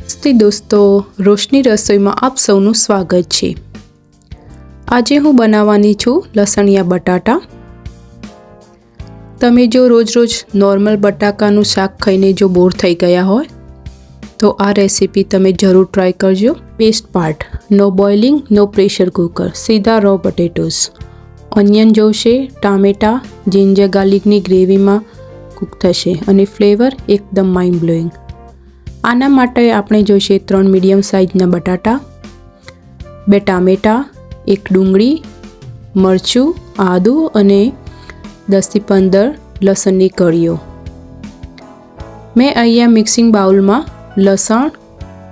નમસ્તે દોસ્તો, રોશની રસોઈમાં આપ સૌનું સ્વાગત છે। આજે હું બનાવવાની છું લસણિયા બટાટા। તમે જો રોજ રોજ નોર્મલ બટાકાનું શાક ખાઈને જો બોર થઈ ગયા હોય તો આ રેસીપી તમે જરૂર ટ્રાય કરજો। બેસ્ટ પાર્ટ, નો બોઇલિંગ, નો પ્રેશર કુકર, સીધા રો પોટેટોઝ, ઓનિયન જોશે, ટામેટા, જિંજર ગાર્લિકની ગ્રેવીમાં કૂક થશે અને ફ્લેવર એકદમ માઇન્ડ બ્લોઈંગ। આના માટે આપણે જોઈશે 3 મીડિયમ સાઇઝના બટાટા, 2 ટામેટા, 1 ડુંગળી, મરચું, આદું અને 10 થી 15 લસણની કળીઓ। મેં અહીંયા મિક્સિંગ બાઉલમાં લસણ,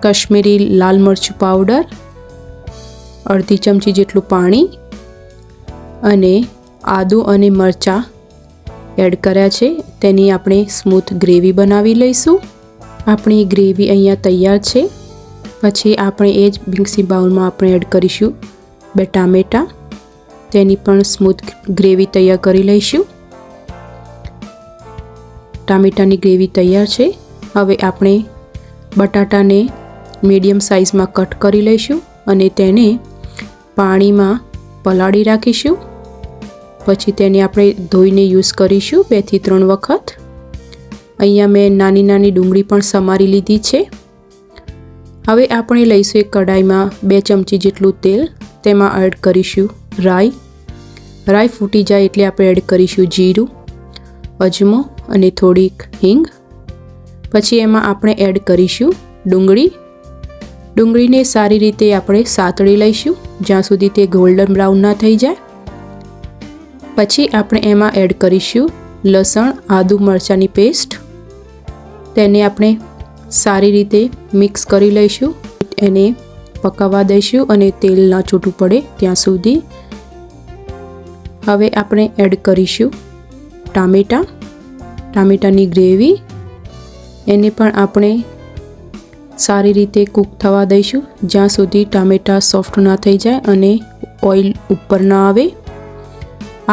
કાશ્મીરી લાલ મરચું પાવડર, અડધી ચમચી જેટલું પાણી અને આદું અને મરચાં એડ કર્યા છે। તેની આપણે સ્મૂથ ગ્રેવી બનાવી લઈશું। આપણી ગ્રેવી અહીંયા તૈયાર છે। પછી આપણે એ જ મિક્સિંગ બાઉલમાં આપણે એડ કરીશું 2 ટામેટા, તેની પણ સ્મૂથ ગ્રેવી તૈયાર કરી લઈશું। ટામેટાની ગ્રેવી તૈયાર છે। હવે આપણે બટાટાને મીડિયમ સાઇઝમાં કટ કરી લઈશું અને તેને પાણીમાં પલાળી રાખીશું। પછી તેને આપણે ધોઈને યુઝ કરીશું 2 થી 3 વખત। અહીંયા મેં નાની નાની ડુંગળી પણ સમારી લીધી છે। હવે આપણે લઈશું એક કઢાઈમાં 2 ચમચી જેટલું તેલ, તેમાં એડ કરીશું રાઈ। રાઈ ફૂટી જાય એટલે આપણે એડ કરીશું જીરું, અજમો અને થોડીક હિંગ। પછી એમાં આપણે એડ કરીશું ડુંગળી। ડુંગળીને સારી રીતે આપણે સાતળી લઈશું જ્યાં સુધી તે ગોલ્ડન બ્રાઉન ના થઈ જાય। પછી આપણે એમાં એડ કરીશું લસણ, આદુ મરચાંની પેસ્ટ। તેને આપણે સારી રીતે મિક્સ કરી લઈશું, એને પકાવવા દઈશું અને તેલ ના છૂટું પડે ત્યાં સુધી। હવે આપણે એડ કરીશું ટામેટાની ગ્રેવી। એને પણ આપણે સારી રીતે કૂક થવા દઈશું જ્યાં સુધી ટામેટા સોફ્ટ ના થઈ જાય અને ઓઇલ ઉપર ના આવે।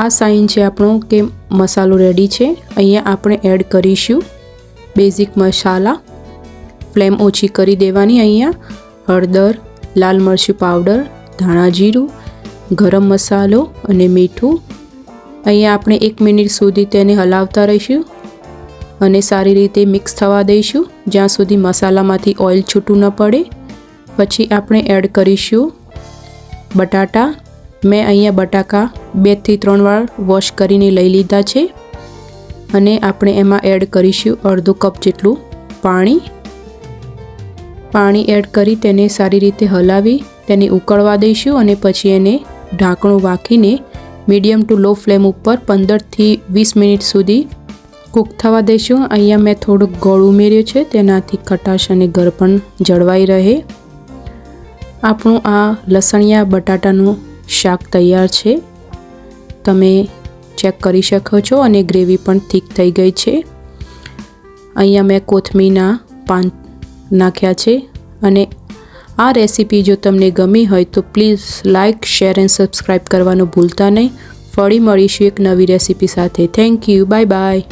આ સાઇન છે આપણો કે મસાલો રેડી છે। અહીંયા આપણે એડ કરીશું બેઝિક મસાલા। ફ્લેમ ઓછી કરી દેવાની। અહીંયા હળદર, લાલ મરચું પાવડર, ધાણા જીરું, ગરમ મસાલો અને મીઠું। અહીંયા આપણે 1 મિનિટ સુધી તેને હલાવતા રહીશું અને સારી રીતે મિક્સ થવા દઈશું જ્યાં સુધી મસાલામાંથી ઓઇલ છૂટું ન પડે। પછી આપણે એડ કરીશું બટાટા। મેં અહીંયા બટાકા 2 થી 3 વાર વોશ કરીને લઈ લીધા છે અને આપણે એમાં એડ કરીશું અડધો કપ જેટલું પાણી એડ કરી તેને સારી રીતે હલાવી તેને ઉકળવા દઈશું અને પછી એને ઢાંકણું રાખીને મીડિયમ ટુ લો ફ્લેમ ઉપર 15 થી 20 મિનિટ સુધી કૂક થવા દઈશું। અહીંયા મેં થોડુંક ગોળ ઉમેર્યું છે, તેનાથી ખટાશ અને ગળપણ જળવાઈ રહે। આપણું આ લસણિયા બટાટાનું શાક તૈયાર છે। તમે ચેક કરી શકો છો અને ગ્રેવી પણ થીક થઈ ગઈ છે। અહીંયા મેં કોથમીરના પાન નાખ્યા છે અને આ રેસીપી જો તમને ગમી હોય તો please like, share and subscribe કરવાનું ભૂલતા નહીં। ફરી મળીશું એક નવી રેસીપી સાથે। Thank you, bye bye.